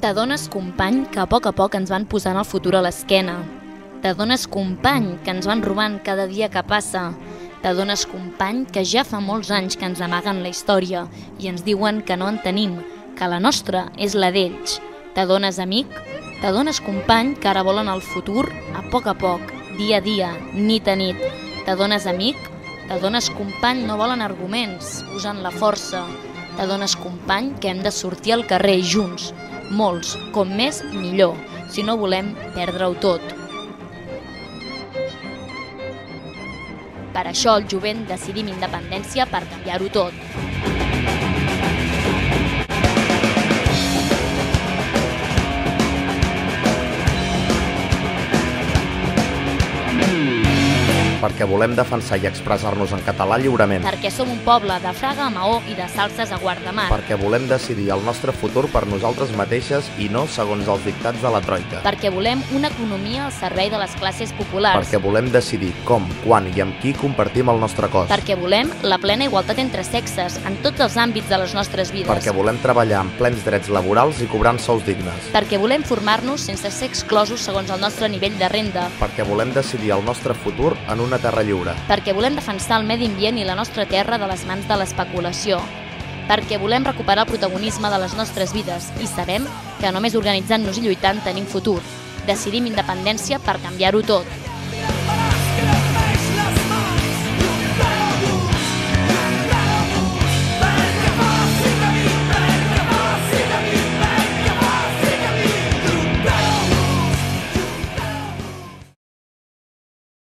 T'adones, company, que a poc ens van posant el futur a l'esquena. T'adones, company, que ens van robant cada dia que passa. T'adones, company, que ja fa molts anys que ens amaguen la història i ens diuen que no en tenim, que la nostra és la d'ells. T'adones, amic? T'adones, company, que ara volen el futur a poc, dia a dia, nit a nit. T'adones, amic? T'adones, company, no volen arguments, usen la força. T'adones, company, que hem de sortir al carrer junts, molts, com més millor, si no volem perdre-ho tot. Per això el jovent decidim independència per canviar-ho tot. Perquè volem defensar i expressar-nos en català lliurement. Perquè som un poble de Fraga a Maó i de Salses a Guardamar. Perquè volem decidir el nostre futur per nosaltres mateixes i no segons els dictats de la troika. Perquè volem una economia al servei de les classes populars. Perquè volem decidir com, quan i amb qui compartim el nostre cos. Perquè volem la plena igualtat entre sexes en tots els àmbits de les nostres vides. Perquè volem treballar amb plens drets laborals i cobrant sous dignes. Perquè volem formar-nos sense ser exclosos segons el nostre nivell de renda. Perquè volem decidir el nostre futur en una terra lliure. Perquè volem defensar el medi ambient i la nostra terra de les mans de l'especulació. Perquè volem recuperar el protagonisme de les nostres vides i sabem que només organitzant-nos i lluitant tenim futur. Decidim independència per canviar-ho tot.